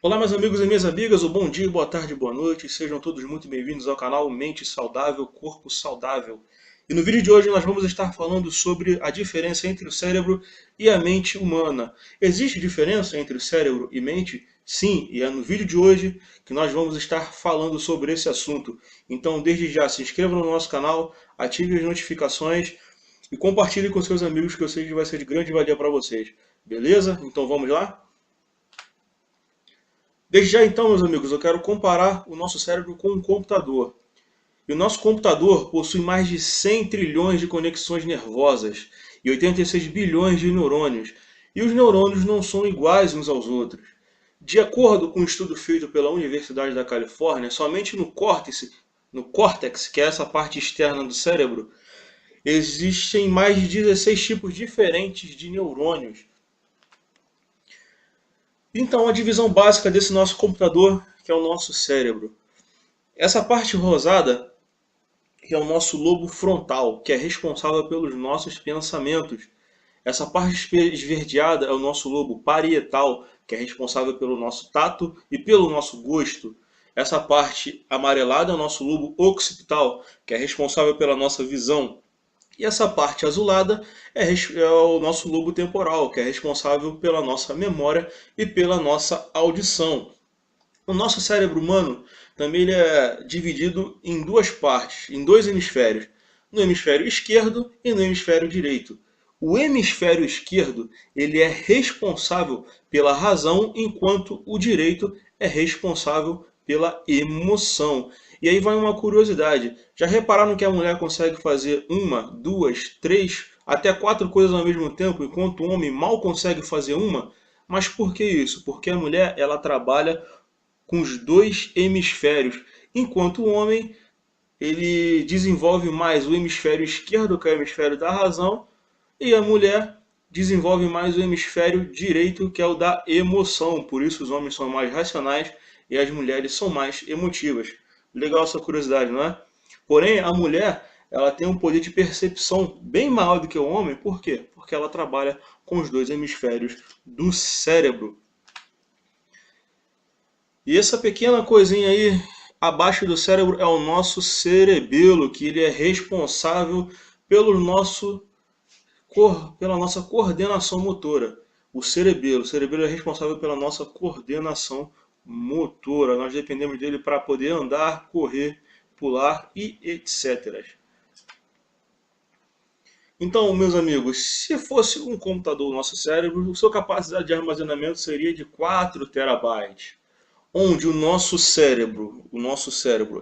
Olá, meus amigos e minhas amigas, bom dia, boa tarde, boa noite, sejam todos muito bem-vindos ao canal Mente Saudável, Corpo Saudável. E no vídeo de hoje nós vamos estar falando sobre a diferença entre o cérebro e a mente humana. Existe diferença entre o cérebro e mente? Sim, e é no vídeo de hoje que nós vamos estar falando sobre esse assunto. Então, desde já, se inscreva no nosso canal, ative as notificações e compartilhe com seus amigos que eu sei que vai ser de grande valia para vocês. Beleza? Então vamos lá? Desde já então, meus amigos, eu quero comparar o nosso cérebro com um computador. E o nosso computador possui mais de 100 trilhões de conexões nervosas e 86 bilhões de neurônios. E os neurônios não são iguais uns aos outros. De acordo com um estudo feito pela Universidade da Califórnia, somente no córtex, que é essa parte externa do cérebro, existem mais de 16 tipos diferentes de neurônios. Então, a divisão básica desse nosso computador, que é o nosso cérebro. Essa parte rosada que é o nosso lobo frontal, que é responsável pelos nossos pensamentos. Essa parte esverdeada é o nosso lobo parietal, que é responsável pelo nosso tato e pelo nosso gosto. Essa parte amarelada é o nosso lobo occipital, que é responsável pela nossa visão. E essa parte azulada é o nosso lobo temporal, que é responsável pela nossa memória e pela nossa audição. O nosso cérebro humano também ele é dividido em duas partes, em dois hemisférios, no hemisfério esquerdo e no hemisfério direito. O hemisfério esquerdo ele é responsável pela razão, enquanto o direito é responsável pela emoção. E aí vai uma curiosidade. Já repararam que a mulher consegue fazer uma, duas, três, até quatro coisas ao mesmo tempo, enquanto o homem mal consegue fazer uma? Mas por que isso? Porque a mulher ela trabalha com os dois hemisférios, enquanto o homem ele desenvolve mais o hemisfério esquerdo, que é o hemisfério da razão, e a mulher desenvolve mais o hemisfério direito, que é o da emoção. Por isso os homens são mais racionais e as mulheres são mais emotivas. Legal essa curiosidade, não é? Porém, a mulher ela tem um poder de percepção bem maior do que o homem. Por quê? Porque ela trabalha com os dois hemisférios do cérebro. E essa pequena coisinha aí abaixo do cérebro é o nosso cerebelo, que ele é responsável pela nossa coordenação motora. O cerebelo é responsável pela nossa coordenação motora. Nós dependemos dele para poder andar, correr, pular e etc. Então, meus amigos, se fosse um computador o nosso cérebro, a sua capacidade de armazenamento seria de 4 terabytes, onde o nosso cérebro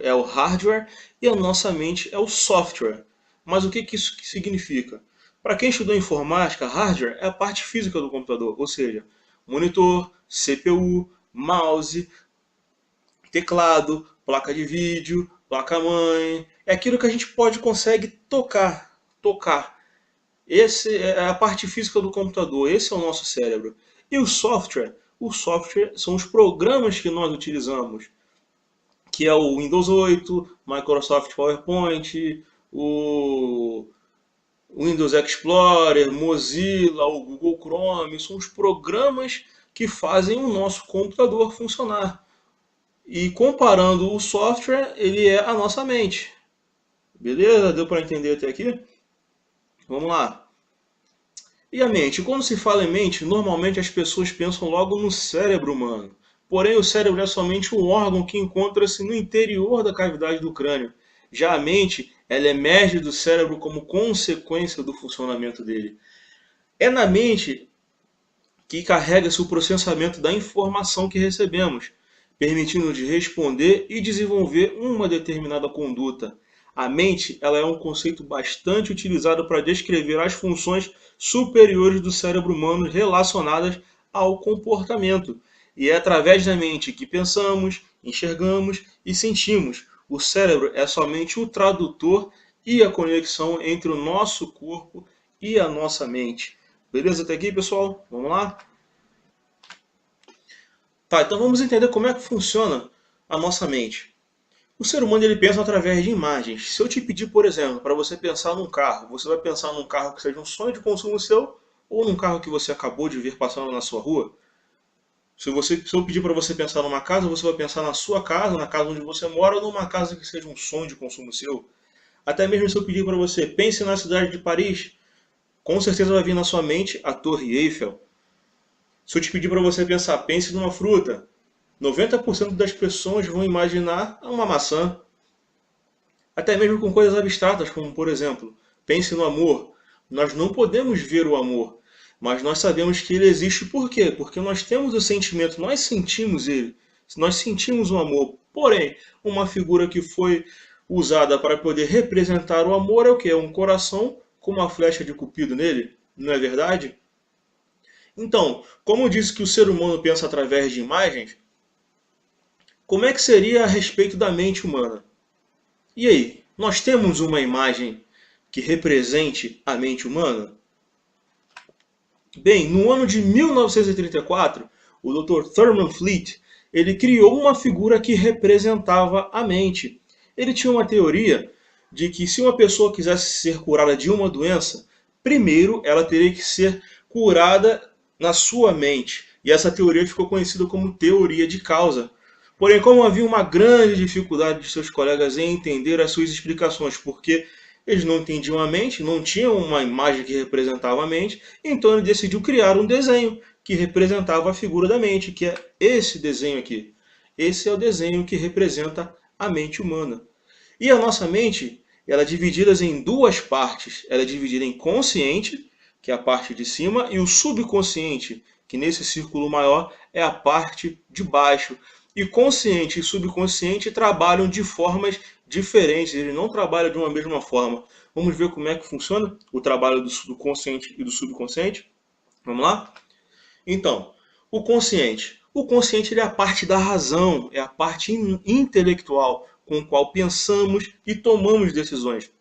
é o hardware e a nossa mente é o software. Mas o que isso significa? Para quem estudou informática, hardware é a parte física do computador, ou seja, monitor, CPU, mouse, teclado, placa de vídeo, placa-mãe. É aquilo que a gente consegue tocar. Esse é a parte física do computador, esse é o nosso cérebro. E o software? O software são os programas que nós utilizamos, que é o Windows 8, Microsoft PowerPoint, o Windows Explorer, Mozilla, o Google Chrome, são os programas que fazem o nosso computador funcionar. E comparando o software, ele é a nossa mente. Beleza? Deu para entender até aqui? Vamos lá. E a mente? Quando se fala em mente, normalmente as pessoas pensam logo no cérebro humano. Porém, o cérebro é somente um órgão que encontra-se no interior da cavidade do crânio. Já a mente, ela emerge do cérebro como consequência do funcionamento dele. É na mente que carrega-se o processamento da informação que recebemos, permitindo-nos responder e desenvolver uma determinada conduta. A mente ela é um conceito bastante utilizado para descrever as funções superiores do cérebro humano relacionadas ao comportamento. E é através da mente que pensamos, enxergamos e sentimos. O cérebro é somente o tradutor e a conexão entre o nosso corpo e a nossa mente. Beleza até aqui, pessoal? Vamos lá? Tá, então vamos entender como é que funciona a nossa mente. O ser humano ele pensa através de imagens. Se eu te pedir, por exemplo, para você pensar num carro, você vai pensar num carro que seja um sonho de consumo seu ou num carro que você acabou de ver passando na sua rua? Se eu pedir para você pensar numa casa, você vai pensar na sua casa, na casa onde você mora, ou numa casa que seja um sonho de consumo seu. Até mesmo se eu pedir para você, pense na cidade de Paris, com certeza vai vir na sua mente a Torre Eiffel. Se eu te pedir para você pensar, pense numa fruta, 90% das pessoas vão imaginar uma maçã. Até mesmo com coisas abstratas, como por exemplo, pense no amor. Nós não podemos ver o amor, mas nós sabemos que ele existe por quê? Porque nós temos o sentimento, nós sentimos ele, nós sentimos o amor. Porém, uma figura que foi usada para poder representar o amor é o que? É um coração com uma flecha de cupido nele, não é verdade? Então, como eu disse que o ser humano pensa através de imagens, como é que seria a respeito da mente humana? E aí, nós temos uma imagem que represente a mente humana? Bem, no ano de 1934, o Dr. Thurman Fleet, ele criou uma figura que representava a mente. Ele tinha uma teoria de que se uma pessoa quisesse ser curada de uma doença, primeiro ela teria que ser curada na sua mente. E essa teoria ficou conhecida como teoria de causa. Porém, como havia uma grande dificuldade de seus colegas em entender as suas explicações, porque eles não entendiam a mente, não tinham uma imagem que representava a mente, então ele decidiu criar um desenho que representava a figura da mente, que é esse desenho aqui. Esse é o desenho que representa a mente humana. E a nossa mente, ela é dividida em duas partes. Ela é dividida em consciente, que é a parte de cima, e o subconsciente, que nesse círculo maior é a parte de baixo. E consciente e subconsciente trabalham de formas diferentes, eles não trabalham de uma mesma forma. Vamos ver como é que funciona o trabalho do consciente e do subconsciente? Vamos lá? Então, o consciente. O consciente ele é a parte da razão, é a parte intelectual com a qual pensamos e tomamos decisões.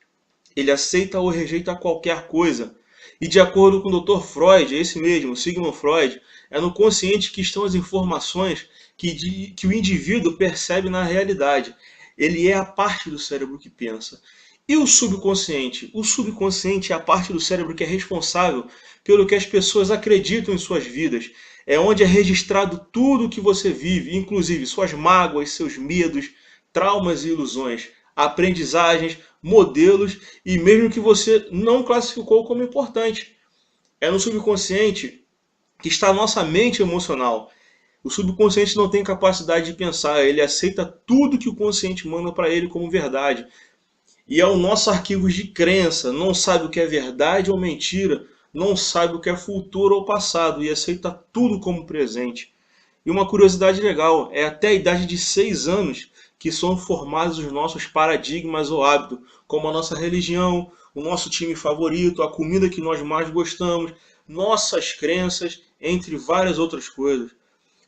Ele aceita ou rejeita qualquer coisa. E de acordo com o Dr. Freud, esse mesmo, Sigmund Freud, é no consciente que estão as informações que o indivíduo percebe na realidade. Ele é a parte do cérebro que pensa. E o subconsciente? O subconsciente é a parte do cérebro que é responsável pelo que as pessoas acreditam em suas vidas. É onde é registrado tudo o que você vive, inclusive suas mágoas, seus medos, traumas e ilusões, aprendizagens, modelos e mesmo que você não classificou como importante. É no subconsciente que está a nossa mente emocional. O subconsciente não tem capacidade de pensar, ele aceita tudo que o consciente manda para ele como verdade. E é o nosso arquivo de crença, não sabe o que é verdade ou mentira, não sabe o que é futuro ou passado e aceita tudo como presente. E uma curiosidade legal, é até a idade de 6 anos que são formados os nossos paradigmas ou hábitos, como a nossa religião, o nosso time favorito, a comida que nós mais gostamos, nossas crenças, entre várias outras coisas.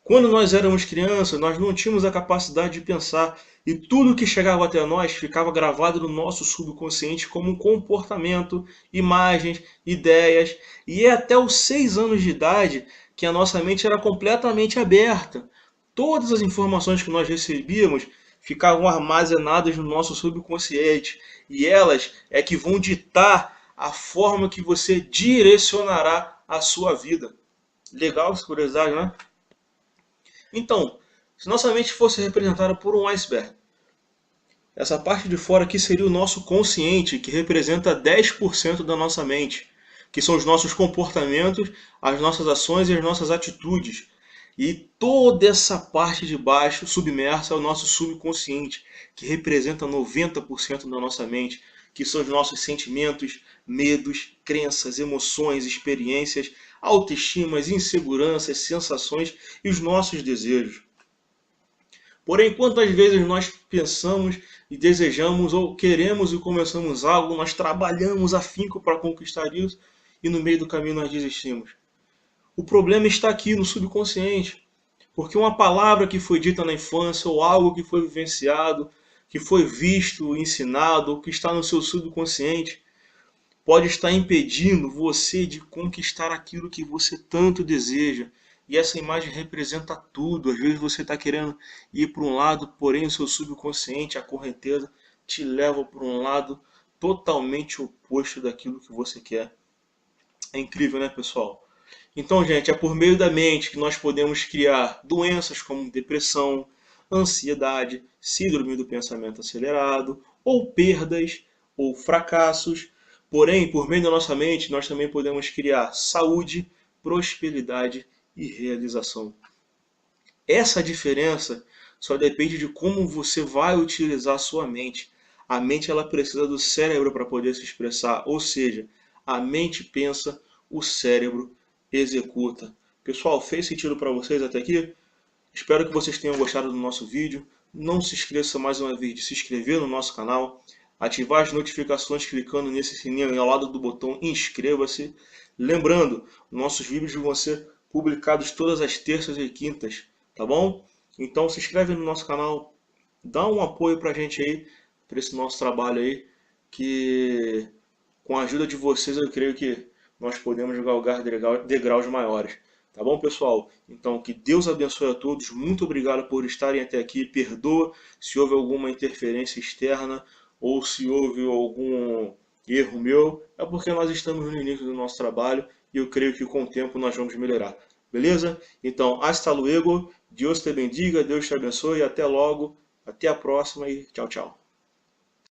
Quando nós éramos crianças, nós não tínhamos a capacidade de pensar e tudo que chegava até nós ficava gravado no nosso subconsciente como um comportamento, imagens, ideias. E é até os 6 anos de idade que a nossa mente era completamente aberta. Todas as informações que nós recebíamos ficavam armazenadas no nosso subconsciente e elas é que vão ditar a forma que você direcionará a sua vida. Legal essa curiosidade, né? Então, se nossa mente fosse representada por um iceberg, essa parte de fora aqui seria o nosso consciente, que representa 10% da nossa mente, que são os nossos comportamentos, as nossas ações e as nossas atitudes. E toda essa parte de baixo, submersa, é o nosso subconsciente, que representa 90% da nossa mente, que são os nossos sentimentos, medos, crenças, emoções, experiências, autoestimas, inseguranças, sensações e os nossos desejos. Porém, quantas vezes nós pensamos e desejamos ou queremos e começamos algo, nós trabalhamos afinco para conquistar isso e no meio do caminho nós desistimos. O problema está aqui no subconsciente, porque uma palavra que foi dita na infância ou algo que foi vivenciado, que foi visto, ensinado, que está no seu subconsciente, pode estar impedindo você de conquistar aquilo que você tanto deseja. E essa imagem representa tudo. Às vezes você está querendo ir para um lado, porém o seu subconsciente, a correnteza, te leva para um lado totalmente oposto daquilo que você quer. É incrível, né, pessoal? Então, gente, é por meio da mente que nós podemos criar doenças como depressão, ansiedade, síndrome do pensamento acelerado, ou perdas, ou fracassos. Porém, por meio da nossa mente, nós também podemos criar saúde, prosperidade e realização. Essa diferença só depende de como você vai utilizar a sua mente. A mente ela precisa do cérebro para poder se expressar, ou seja, a mente pensa, o cérebro executa. Pessoal, fez sentido para vocês até aqui? Espero que vocês tenham gostado do nosso vídeo. Não se esqueça mais uma vez de se inscrever no nosso canal, ativar as notificações clicando nesse sininho ao lado do botão inscreva-se. Lembrando, nossos vídeos vão ser publicados todas as terças e quintas, tá bom? Então se inscreve no nosso canal, dá um apoio pra gente aí, para esse nosso trabalho aí, que com a ajuda de vocês eu creio que nós podemos galgar degraus maiores. Tá bom, pessoal? Então, que Deus abençoe a todos. Muito obrigado por estarem até aqui. Perdoa se houve alguma interferência externa ou se houve algum erro meu. É porque nós estamos no início do nosso trabalho e eu creio que com o tempo nós vamos melhorar. Beleza? Então, hasta luego. Deus te bendiga, Deus te abençoe. Até logo. Até a próxima e tchau, tchau.